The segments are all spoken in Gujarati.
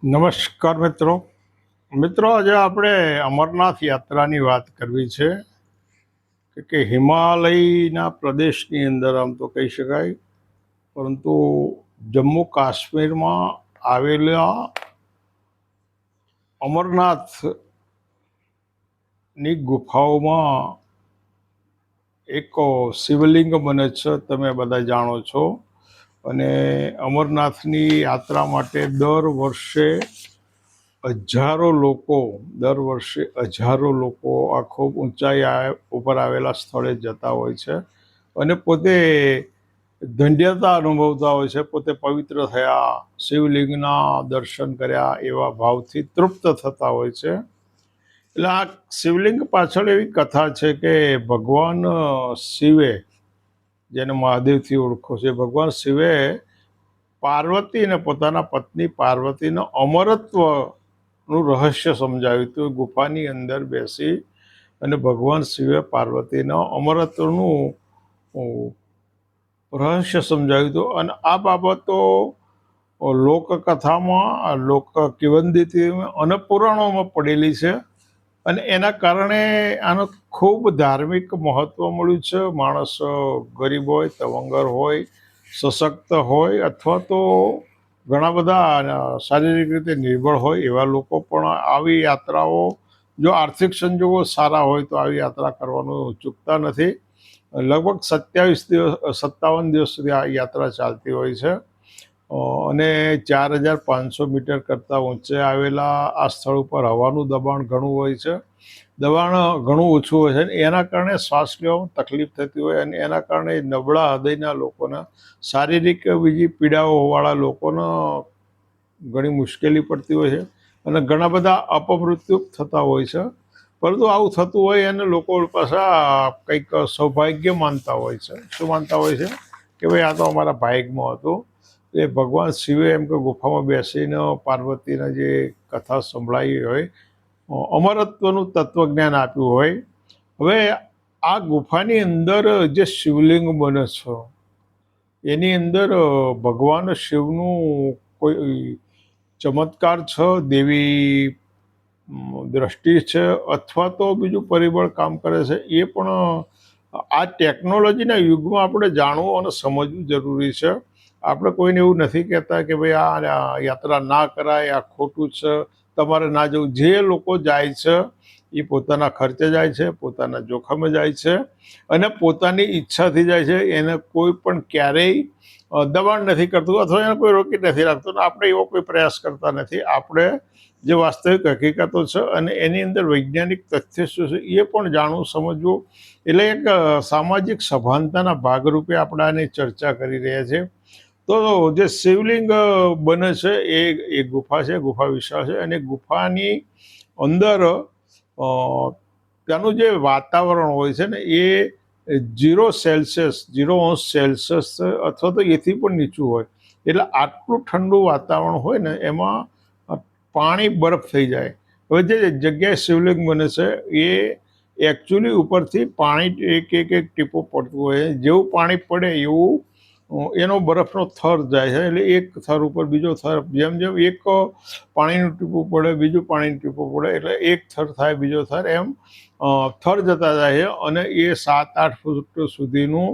નમસ્કાર મિત્રો. આજે આપણે અમરનાથ યાત્રાની વાત કરવી છે કે હિમાલયના પ્રદેશની અંદર આમ તો કહી શકાય, પરંતુ જમ્મુ કાશ્મીરમાં આવેલા અમરનાથની ગુફાઓમાં એક શિવલિંગ બને છે, તમે બધા જાણો છો. અને અમરનાથની યાત્રા માટે દર વર્ષે હજારો લોકો આ ખૂબ ઊંચાઈ ઉપર આવેલા સ્થળે જતા હોય છે અને પોતે ધન્યતા અનુભવતા હોય છે. પોતે પવિત્ર થયા, શિવલિંગના દર્શન કર્યા એવા ભાવથી તૃપ્ત થતા હોય છે. એટલે આ શિવલિંગ પાછળ એવી કથા છે કે ભગવાન શિવે, જેને મહાદેવથી ઓળખો છે, ભગવાન શિવે પાર્વતીને, પોતાના પત્ની પાર્વતીને અમરત્વનું રહસ્ય સમજાવ્યું હતું. ગુફાની અંદર બેસી અને ભગવાન શિવે પાર્વતીને અમરત્વનું રહસ્ય સમજાવ્યું હતું. અને આ બાબતો લોકકથામાં, લોક કિંવદંતીમાં અને પુરાણોમાં પડેલી છે. અને એના કારણે આનો ખૂબ ધાર્મિક મહત્વ મળ્યું છે. માણસ ગરીબ હોય, તવંગર હોય, સશક્ત હોય, અથવા તો ઘણા બધા શારીરિક રીતે નિર્બળ હોય એવા લોકો પણ આવી યાત્રાઓ, જો આર્થિક સંજોગો સારા હોય તો આવી યાત્રા કરવાનું ચૂકતા નથી. લગભગ 57 દિવસ સુધી આ યાત્રા ચાલતી હોય છે. અને 4500 મીટર કરતાં ઊંચે આવેલા આ સ્થળ ઉપર હવાનું દબાણ ઘણું હોય છે. દબાણ ઘણું ઓછું હોય છે. એના કારણે શ્વાસ લેવામાં તકલીફ થતી હોય, અને એના કારણે નબળા હૃદયના લોકોને, શારીરિક બીજી પીડાઓવાળા લોકોને ઘણી મુશ્કેલી પડતી હોય છે અને ઘણા બધા અપમૃત્યુ થતા હોય છે. પરંતુ આવું થતું હોય અને લોકો પાછા કંઈક સૌભાગ્ય માનતા હોય છે. શું માનતા હોય છે કે ભાઈ આ તો અમારા ભાગ્યમાં હતું. એ ભગવાન શિવે એમ કે ગુફામાં બેસીને પાર્વતીને જે કથા સંભળાવી હોય, અમરત્વનું તત્વજ્ઞાન આપ્યું હોય. હવે આ ગુફાની અંદર જે શિવલિંગ બને છે, એની અંદર ભગવાન શિવનું કોઈ ચમત્કાર છે, દેવી દ્રષ્ટિ છે, અથવા તો બીજું પરિબળ કામ કરે છે, એ પણ આ ટેકનોલોજીના યુગમાં આપણે જાણવું અને સમજવું જરૂરી છે. આપણે કોઈને એવું નથી કહેતા કે ભાઈ આ યાત્રા ના કરાય, આ ખોટું છે, તમારે ના જવું. જે લોકો જાય છે એ પોતાના ખર્ચે જાય છે, પોતાના જોખમે જાય છે અને પોતાની ઈચ્છાથી જાય છે. એને કોઈ પણ ક્યારેય દબાણ નથી કરતું અથવા એને કોઈ રોકી નથી રાખતું. આપણે એવો કોઈ પ્રયાસ કરતા નથી. આપણે જે વાસ્તવિક હકીકતો છે અને એની અંદર વૈજ્ઞાનિક તથ્ય શું છે એ પણ જાણવું, સમજવું. એટલે એક સામાજિક સભાનતાના ભાગરૂપે આપણે આની ચર્ચા કરી રહ્યા છીએ. તો જે શિવલિંગ બને છે એ ગુફા છે, ગુફા વિશાળ છે, અને ગુફાની અંદર ત્યાંનું જે વાતાવરણ હોય છે ને એ 0°C અથવા તો એથી પણ નીચું હોય. એટલે આટલું ઠંડુ વાતાવરણ હોય ને, એમાં પાણી બરફ થઈ જાય. હવે જે જગ્યાએ શિવલિંગ બને છે એ એકચ્યુઅલી ઉપરથી પાણી એક એક ટીપું પડતું હોય. જેવું પાણી પડે એવું એનો બરફનો થર જાય છે. એટલે એક થર ઉપર બીજો થર, જેમ જેમ એક પાણીનું ટીપું પડે, બીજું પાણીનું ટીપું પડે, એટલે એક થર થાય, બીજો થર, એમ થર જતા જાય છે. અને એ 7-8 ફૂટ સુધીનું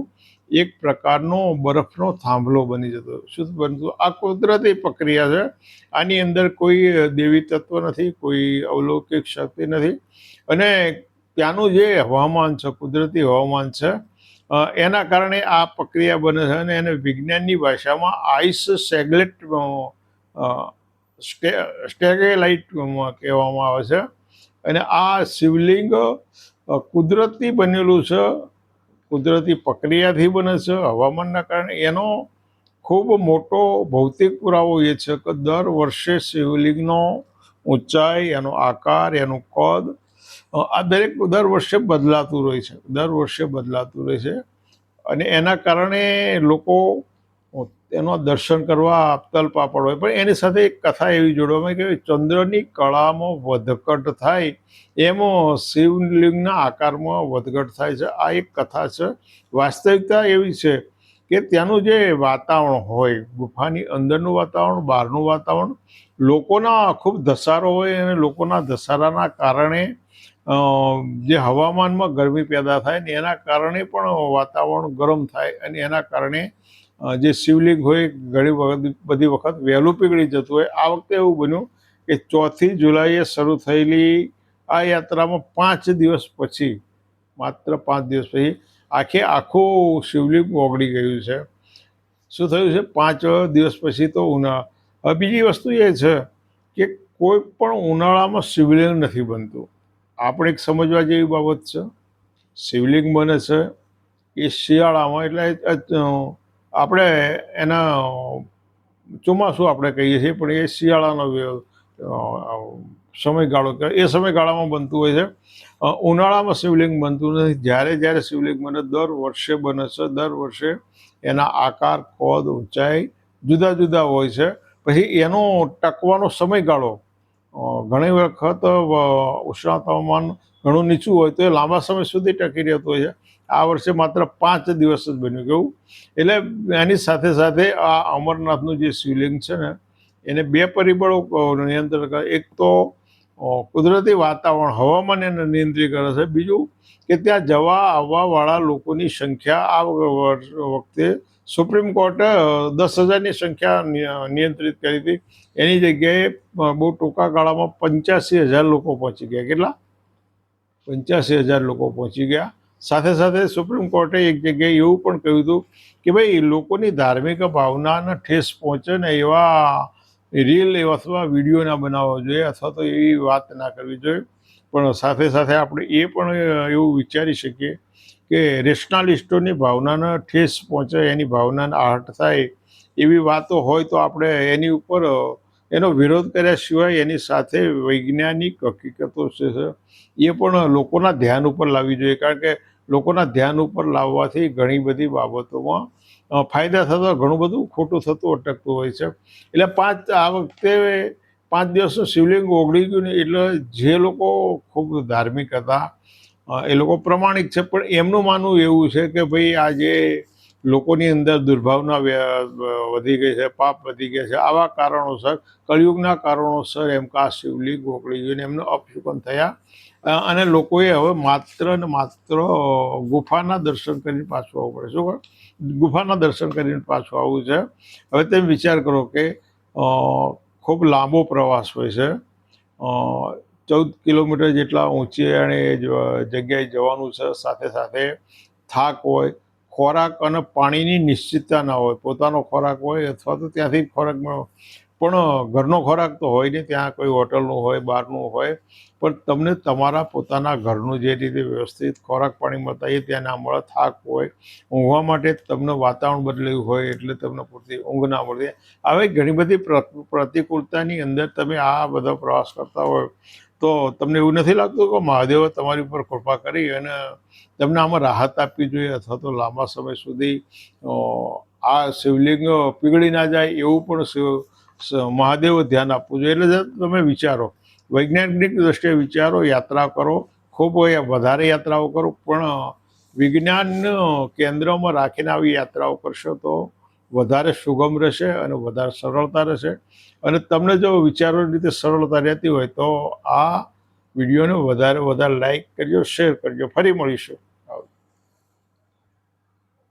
એક પ્રકારનો બરફનો થાંભલો બની જતો. શું બનતું? આ કુદરતી પ્રક્રિયા છે. આની અંદર કોઈ દેવી તત્વ નથી, કોઈ અલૌકિક શક્તિ નથી. અને ત્યાંનું જે હવામાન છે, કુદરતી હવામાન છે, એના કારણે આ પ્રક્રિયા બને છે. અને એને વિજ્ઞાનની ભાષામાં આઈસ સ્ટેગેલાઇટ કહેવામાં આવે છે. અને આ શિવલિંગ કુદરતી બનેલું છે, કુદરતી પ્રક્રિયાથી બને છે, હવામાનના કારણે. એનો ખૂબ મોટો ભૌતિક પુરાવો એ છે કે દર વર્ષે શિવલિંગનો ઊંચાઈ, એનો આકાર, એનું કદ, આ દર વર્ષે બદલાતું રહે છે. અને એના કારણે લોકો એનો દર્શન કરવા તલપાપડ હોય. પણ એની સાથે એક કથા એવી જોડવામાં કે ચંદ્રની કળામાં વધઘટ થાય એમાં શિવલિંગના આકારમાં વધઘટ થાય છે. આ એક કથા છે. વાસ્તવિકતા એવી છે કે ત્યાંનું જે વાતાવરણ હોય, ગુફાની અંદરનું વાતાવરણ, બહારનું વાતાવરણ, લોકોના ખૂબ ધસારો હોય અને લોકોના ધસારાના કારણે જે હવામાનમાં ગરમી પેદા થાય ને એના કારણે પણ વાતાવરણ ગરમ થાય અને એના કારણે જે શિવલિંગ હોય ઘણી બધી વખત વહેલું પીગળી જતું હોય. આ વખતે એવું બન્યું કે 4 જુલાઈએ શરૂ થયેલી આ યાત્રામાં 5 દિવસ પછી, માત્ર 5 દિવસ પછી આખું શિવલિંગ ઓગળી ગયું છે. શું થયું છે? 5 દિવસ પછી તો ઉનાળા. બીજી વસ્તુ એ છે કે કોઈ પણ ઉનાળામાં શિવલિંગ નથી બનતું. આપણે એક સમજવા જેવી બાબત છે. શિવલિંગ બને છે એ શિયાળામાં, એટલે આપણે એના ચોમાસું આપણે કહીએ છીએ, પણ એ શિયાળાનો સમયગાળો એ સમયગાળામાં બનતું હોય છે. ઉનાળામાં શિવલિંગ બનતું નથી. જ્યારે જ્યારે શિવલિંગ બને દર વર્ષે બને છે. દર વર્ષે એના આકાર, કદ, ઊંચાઈ જુદા જુદા હોય છે. પછી એનો ટકવાનો સમયગાળો ઘણી વખત ઉષ્ણ તાપમાન ઘણું નીચું હોય તો એ લાંબા સમય સુધી ટકી રહેતું હોય છે. આ વર્ષે માત્ર 5 દિવસ જ બન્યું કેવું. એટલે એની સાથે સાથે આ અમરનાથનું જે શિવલિંગ છે ને એને 2 પરિબળો નિયંત્રણ કરે. એક તો કુદરતી વાતાવરણ, હવામાન એને નિયંત્રિત કરે છે. બીજું કે ત્યાં જવા આવવાવાળા લોકોની સંખ્યા આ વખતે સુપ્રીમ કોર્ટે 10,000ની સંખ્યા નિયંત્રિત કરી હતી. એની જગ્યાએ બહુ ટૂંકા ગાળામાં 85,000 લોકો પહોંચી ગયા. કેટલા? 85,000 લોકો પહોંચી ગયા. સાથે સાથે સુપ્રીમ કોર્ટે એક જગ્યાએ એવું પણ કહ્યું હતું કે ભાઈ લોકોની ધાર્મિક ભાવનાને ઠેસ પહોંચે ને એવા રીલ અથવા વિડીયો ના બનાવવા જોઈએ, અથવા તો એવી વાત ના કરવી જોઈએ. પણ સાથે સાથે આપણે એ પણ એવું વિચારી શકીએ કે રેશનાલિસ્ટોની ભાવનાને ઠેસ પહોંચે, એની ભાવનાને આહટ થાય એવી વાતો હોય તો આપણે એની ઉપર એનો વિરોધ કર્યા સિવાય એની સાથે વૈજ્ઞાનિક હકીકતો છે એ પણ લોકોના ધ્યાન ઉપર લાવવી જોઈએ. કારણ કે લોકોના ધ્યાન ઉપર લાવવાથી ઘણી બધી બાબતોમાં ફાયદા થતા ઘણું બધું ખોટું થતું અટકતું હોય છે. એટલે આ વખતે 5 દિવસનું શિવલિંગ ઓગળી ગયું ને એટલે જે લોકો ખૂબ ધાર્મિક હતા એ લોકો પ્રમાણિક છે, પણ એમનું માનવું એવું છે કે ભાઈ આજે લોકોની અંદર દુર્ભાવના વધી ગઈ છે, પાપ વધી ગયા છે, આવા કારણોસર, કળિયુગના કારણોસર એમ કે આ શિવલિંગ ઓગળી ગયું ને એમને અપશુકન થયા. અને લોકોએ હવે માત્ર ને માત્ર ગુફાના દર્શન કરીને પાછું આવવું પડે. શું? ગુફાના દર્શન કરીને પાછું આવવું છે. હવે તમે વિચાર કરો કે ખૂબ લાંબો પ્રવાસ હોય છે. 14 કિલોમીટર જેટલા ઊંચી અને જગ્યાએ જવાનું છે. સાથે સાથે થાક હોય, ખોરાક અને પાણીની નિશ્ચિતતા ના હોય. પોતાનો ખોરાક હોય અથવા તો ત્યાંથી ખોરાક મળે, પણ ઘરનો ખોરાક તો હોય નહીં. ત્યાં કોઈ હોટલનું હોય, બહારનું હોય, પણ તમને તમારા પોતાના ઘરનું જે રીતે વ્યવસ્થિત ખોરાક પાણી મળતા એ ત્યાં ના મળે. થાક હોય, ઊંઘવા માટે તમને વાતાવરણ બદલાયું હોય એટલે તમને પૂરતી ઊંઘ ના મળે. આવી ઘણી બધી પ્રતિકૂળતાની અંદર તમે આ બધો પ્રવાસ કરતા હોય તો તમને એવું નથી લાગતું કે મહાદેવે તમારી ઉપર કૃપા કરી અને તમને આમાં રાહત આપવી જોઈએ, અથવા તો લાંબા સમય સુધી આ શિવલિંગ પીગળી ના જાય એવું પણ મહાદેવ ધ્યાન આપવું જોઈએ. એટલે તમે વિચારો, વૈજ્ઞાનિક દ્રષ્ટિએ વિચારો, યાત્રા કરો, ખૂબ વધારે યાત્રાઓ કરો, પણ વિજ્ઞાન કેન્દ્રમાં રાખીને આવી યાત્રાઓ કરશો તો વધારે સુગમ રહેશે અને વધારે સરળતા રહેશે. અને તમને જો વિચારોની રીતે સરળતા રહેતી હોય તો આ વિડીયોને વધારે લાઈક કરજો, શેર કરજો. ફરી મળીશું.